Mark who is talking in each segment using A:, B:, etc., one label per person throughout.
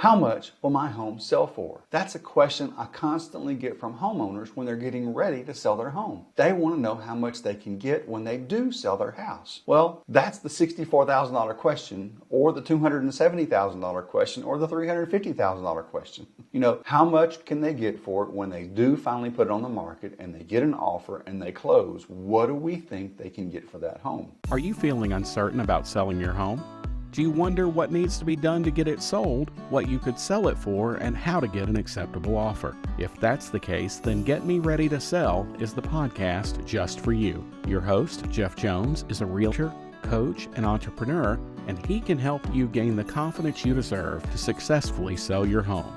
A: How much will my home sell for? That's a question I constantly get from homeowners when they're getting ready to sell their home. They want to know how much they can get when they do sell their house. Well, that's the $64,000 question, or the $270,000 question, or the $350,000 question. How much can they get for it when they do finally put it on the market and they get an offer and they close? What do we think they can get for that home?
B: Are you feeling uncertain about selling your home? Do you wonder what needs to be done to get it sold, what you could sell it for, and how to get an acceptable offer? If that's the case, then Get Me Ready to Sell is the podcast just for you. Your host, Jeff Jones, is a realtor, coach, and entrepreneur, and he can help you gain the confidence you deserve to successfully sell your home.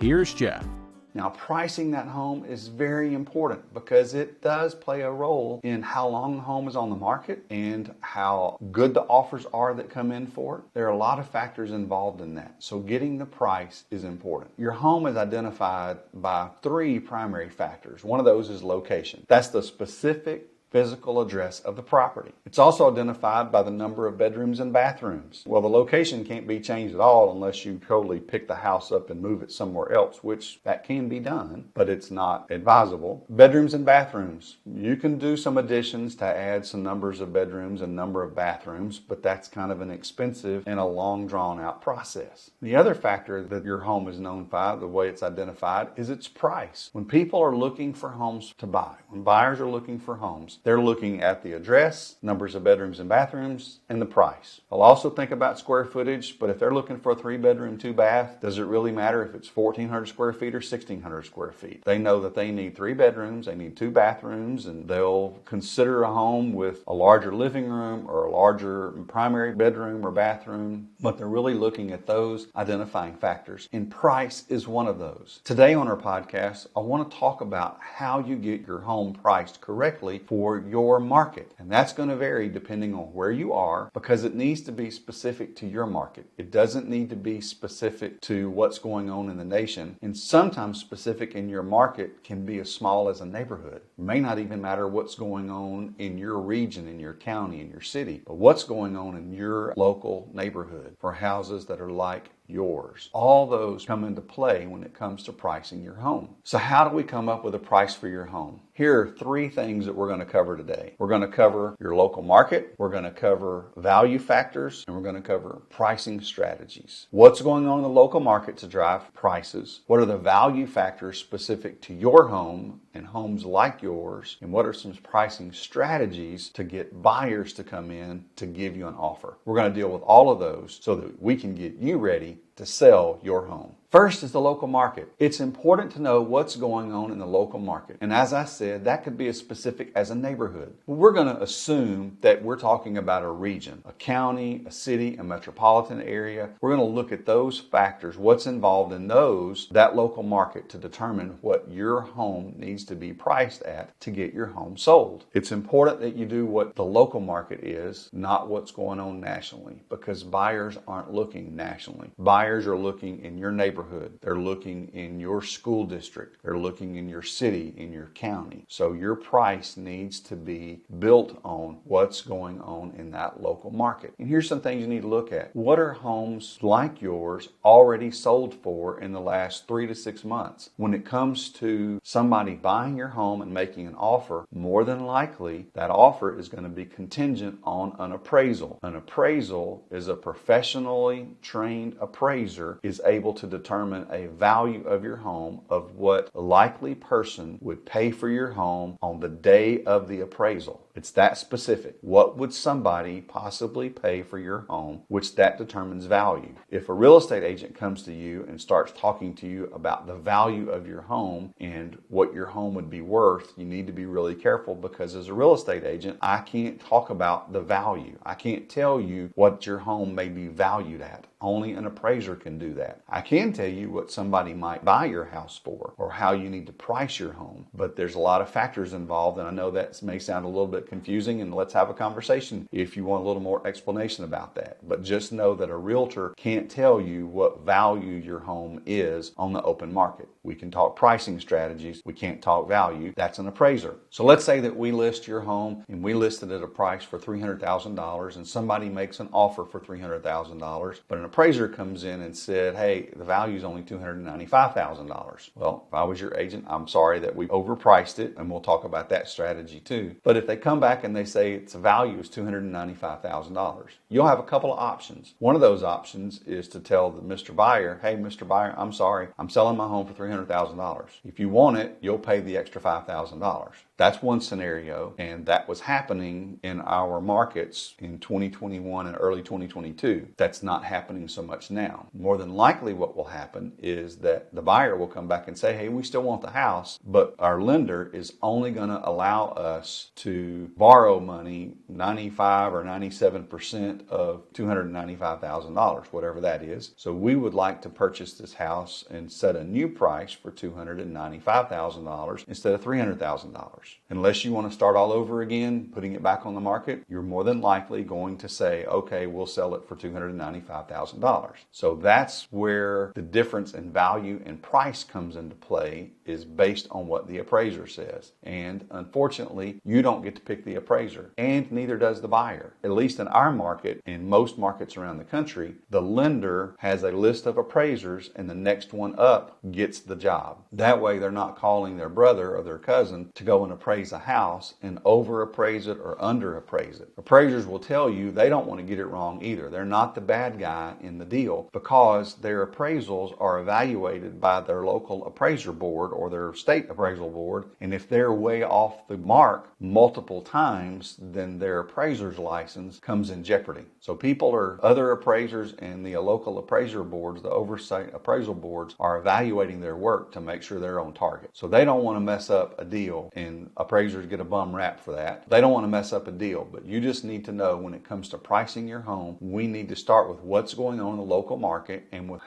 B: Here's Jeff.
A: Now, pricing that home is very important because it does play a role in how long the home is on the market and how good the offers are that come in for it. There are a lot of factors involved in that. So getting the price is important. Your home is identified by 3 primary factors. One of those is location. That's the specific physical address of the property. It's also identified by the number of bedrooms and bathrooms. Well, the location can't be changed at all unless you totally pick the house up and move it somewhere else, which that can be done, but it's not advisable. Bedrooms and bathrooms. You can do some additions to add some numbers of bedrooms and number of bathrooms, but that's kind of an expensive and a long drawn out process. The other factor that your home is known by, the way it's identified, is its price. When people are looking for homes to buy, when buyers are looking for homes, they're looking at the address, numbers of bedrooms and bathrooms, and the price. They'll also think about square footage, but if they're looking for a 3-bedroom, 2-bath, does it really matter if it's 1,400 square feet or 1,600 square feet? They know that they need 3 bedrooms, they need 2 bathrooms, and they'll consider a home with a larger living room or a larger primary bedroom or bathroom, but they're really looking at those identifying factors, and price is one of those. Today on our podcast, I want to talk about how you get your home priced correctly for your market. And that's going to vary depending on where you are because it needs to be specific to your market. It doesn't need to be specific to what's going on in the nation. And sometimes specific in your market can be as small as a neighborhood. It may not even matter what's going on in your region, in your county, in your city, but what's going on in your local neighborhood for houses that are like yours. All those come into play when it comes to pricing your home. So how do we come up with a price for your home? Here are 3 things that we're going to cover today. We're going to cover your local market, we're going to cover value factors, and we're going to cover pricing strategies. What's going on in the local market to drive prices? What are the value factors specific to your home and homes like yours? And what are some pricing strategies to get buyers to come in to give you an offer? We're going to deal with all of those so that we can get you ready to sell your home. First is the local market. It's important to know what's going on in the local market. And as I said, that could be as specific as a neighborhood. We're going to assume that we're talking about a region, a county, a city, a metropolitan area. We're going to look at those factors, what's involved in that local market to determine what your home needs to be priced at to get your home sold. It's important that you do what the local market is, not what's going on nationally, because buyers aren't looking nationally. Buyers are looking in your neighborhood. They're looking in your school district. They're looking in your city, in your county. So your price needs to be built on what's going on in that local market. And here's some things you need to look at. What are homes like yours already sold for in the last 3 to 6 months? When it comes to somebody buying your home and making an offer, more than likely that offer is going to be contingent on an appraisal. An appraisal is a professionally trained appraiser is able to determine a value of your home of what a likely person would pay for your home on the day of the appraisal. It's that specific. What would somebody possibly pay for your home, which that determines value. If a real estate agent comes to you and starts talking to you about the value of your home and what your home would be worth, you need to be really careful because as a real estate agent, I can't talk about the value. I can't tell you what your home may be valued at. Only an appraiser can do that. I can tell you what somebody might buy your house for or how you need to price your home, but there's a lot of factors involved, and I know that may sound a little bit confusing, and let's have a conversation if you want a little more explanation about that. But just know that a realtor can't tell you what value your home is on the open market. We can talk pricing strategies. We can't talk value. That's an appraiser. So let's say that we list your home and we listed at a price for $300,000 and somebody makes an offer for $300,000, but an appraiser comes in and said, hey, the value is only $295,000. Well, if I was your agent, I'm sorry that we overpriced it, and we'll talk about that strategy too. But if they come back and they say its value is $295,000, you'll have a couple of options. One of those options is to tell the Mr. Buyer, hey, Mr. Buyer, I'm sorry, I'm selling my home for $300,000. If you want it, you'll pay the extra $5,000. That's one scenario, and that was happening in our markets in 2021 and early 2022. That's not happening so much now. More than likely what will happen is that the buyer will come back and say, hey, we still want the house, but our lender is only going to allow us to borrow money 95 or 97% of $295,000, whatever that is. So we would like to purchase this house and set a new price for $295,000 instead of $300,000. Unless you want to start all over again, putting it back on the market, you're more than likely going to say, okay, we'll sell it for $295,000. So that's where the difference in value and price comes into play, is based on what the appraiser says. And unfortunately, you don't get to pick the appraiser, and neither does the buyer. At least in our market, in most markets around the country, the lender has a list of appraisers and the next one up gets the job. That way they're not calling their brother or their cousin to go and appraise a house and over appraise it or under appraise it. Appraisers will tell you they don't want to get it wrong either. They're not the bad guy in the deal, because their appraisals are evaluated by their local appraiser board or their state appraisal board, and if they're way off the mark multiple times, then their appraiser's license comes in jeopardy. So people or other appraisers and the local appraiser boards, the oversight appraisal boards, are evaluating their work to make sure they're on target. So they don't want to mess up a deal, and appraisers get a bum rap for that. They don't want to mess up a deal, but you just need to know, when it comes to pricing your home, we need to start with what's going on in the local market and with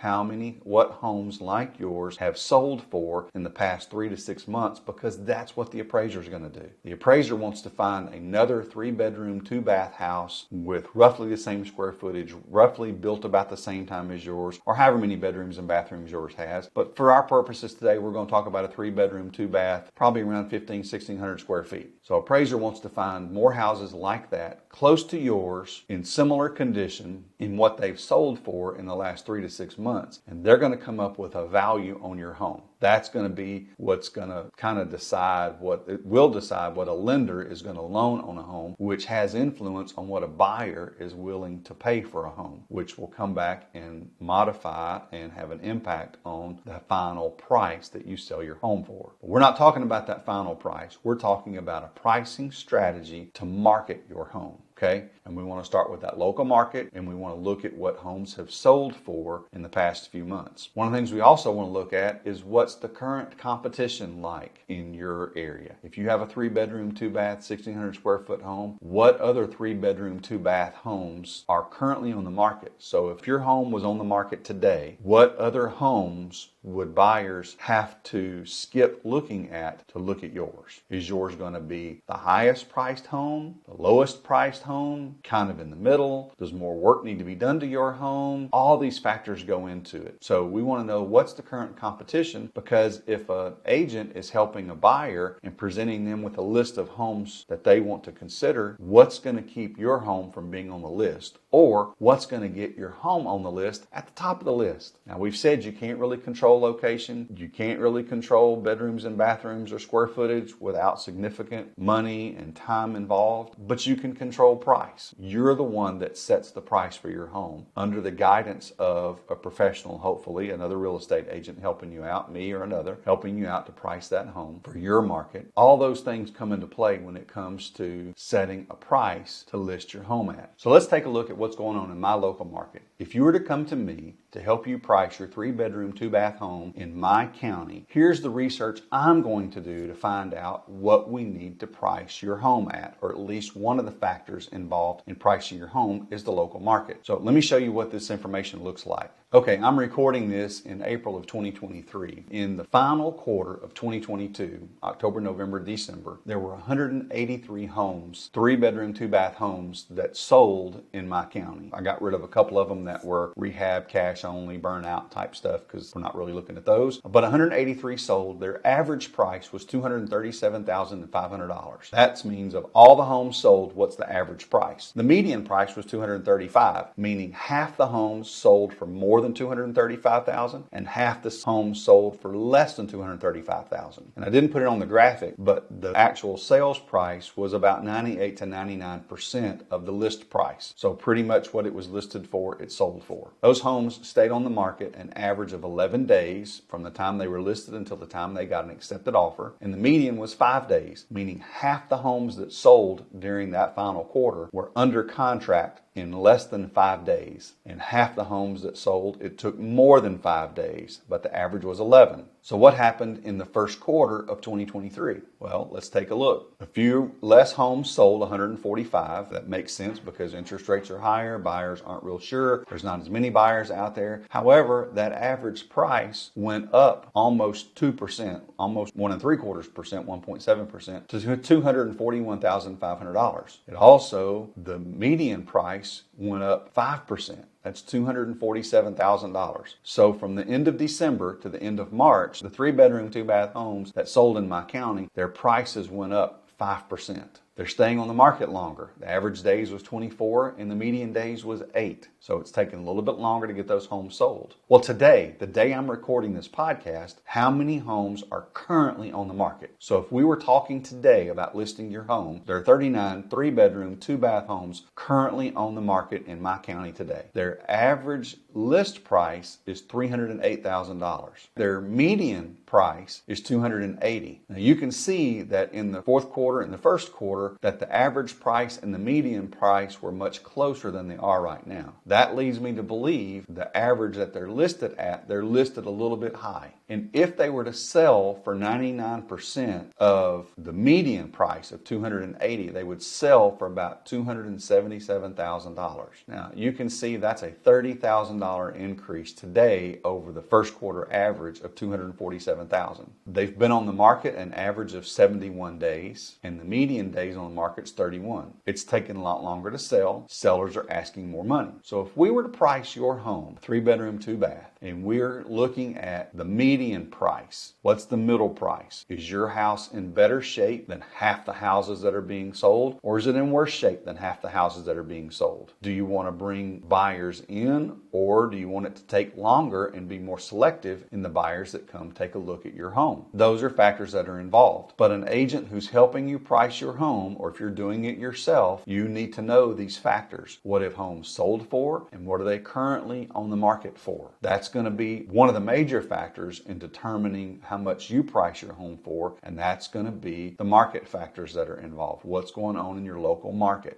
A: what homes like yours have sold for in the past 3 to 6 months, because that's what the appraiser is going to do. The appraiser wants to find another 3-bedroom, 2-bath house with roughly the same square footage, roughly built about the same time as yours, or however many bedrooms and bathrooms yours has. But for our purposes today, we're going to talk about a 3-bedroom, 2-bath, probably around 1,600 square feet. So appraiser wants to find more houses like that, close to yours, in similar condition, in what they've sold for in the last 3 to 6 months. And they're going to come up with a value on your home. That's going to be what's going to kind of decide what a lender is going to loan on a home, which has influence on what a buyer is willing to pay for a home, which will come back and modify and have an impact on the final price that you sell your home for. But we're not talking about that final price. We're talking about a pricing strategy to market your home. Okay, and we want to start with that local market, and we want to look at what homes have sold for in the past few months. One of the things we also want to look at is what's the current competition like in your area. If you have a 3-bedroom, 2-bath, 1,600 square foot home, what other 3-bedroom, 2-bath homes are currently on the market? So if your home was on the market today, what other homes would buyers have to skip looking at to look at yours? Is yours going to be the highest priced home, the lowest priced home, kind of in the middle? Does more work need to be done to your home? All these factors go into it. So we want to know what's the current competition, because if an agent is helping a buyer and presenting them with a list of homes that they want to consider, what's going to keep your home from being on the list? Or what's going to get your home on the list at the top of the list? Now, we've said you can't really control location. You can't really control bedrooms and bathrooms or square footage without significant money and time involved, but you can control price. You're the one that sets the price for your home under the guidance of a professional, hopefully another real estate agent helping you out, me or another, helping you out to price that home for your market. All those things come into play when it comes to setting a price to list your home at. So let's take a look at what's going on in my local market. If you were to come to me to help you price your 3-bedroom, 2-bath home in my county, here's the research I'm going to do to find out what we need to price your home at, or at least one of the factors involved in pricing your home is the local market. So let me show you what this information looks like. Okay, I'm recording this in April of 2023. In the final quarter of 2022, October, November, December, there were 183 homes, 3-bedroom, 2-bath homes that sold in my county. I got rid of a couple of them that were rehab, cash only, burnout type stuff because we're not really looking at those. But 183 sold. Their average price was $237,500. That means of all the homes sold, what's the average price? The median price was $235,000, meaning half the homes sold for more than $235,000 and half the homes sold for less than $235,000. And I didn't put it on the graphic, but the actual sales price was about 98 to 99% of the list price. So pretty much what it was listed for, it sold for. Those homes stayed on the market an average of 11 days from the time they were listed until the time they got an accepted offer. And the median was 5 days, meaning half the homes that sold during that final quarter were under contract in less than 5 days. And half the homes that sold, it took more than 5 days, but the average was 11. So what happened in the first quarter of 2023? Well, let's take a look. A few less homes sold, 145. That makes sense because interest rates are higher. Buyers aren't real sure. There's not as many buyers out there. However, that average price went up almost 2%, almost 1.75%, 1.7% to $241,500. It also, the median price went up 5%. That's $247,000. So from the end of December to the end of March, the 3-bedroom, 2-bath homes that sold in my county, their prices went up 5%. They're staying on the market longer. The average days was 24 and the median days was 8. So it's taken a little bit longer to get those homes sold. Well, today, the day I'm recording this podcast, how many homes are currently on the market? So if we were talking today about listing your home, there are 39 3-bedroom, 2-bath homes currently on the market in my county today. Their average list price is $308,000. Their median price is $280,000. Now you can see that in the fourth quarter and the first quarter that the average price and the median price were much closer than they are right now. That leads me to believe the average that they're listed at, they're listed a little bit high. And if they were to sell for 99% of the median price of $280,000, they would sell for about $277,000. Now you can see that's a $30,000 increase today over the first quarter average of $247,000. They've been on the market an average of 71 days, and the median days on the market is 31. It's taken a lot longer to sell. Sellers are asking more money. So if we were to price your home, 3-bedroom, 2-bath, and we're looking at the median price, what's the middle price? Is your house in better shape than half the houses that are being sold, or is it in worse shape than half the houses that are being sold? Do you want to bring buyers in, or do you want it to take longer and be more selective in the buyers that come take a look at your home? Those are factors that are involved. But an agent who's helping you price your home, or if you're doing it yourself, you need to know these factors. What have homes sold for, and what are they currently on the market for? That's going to be one of the major factors in determining how much you price your home for, and that's going to be the market factors that are involved. What's going on in your local market?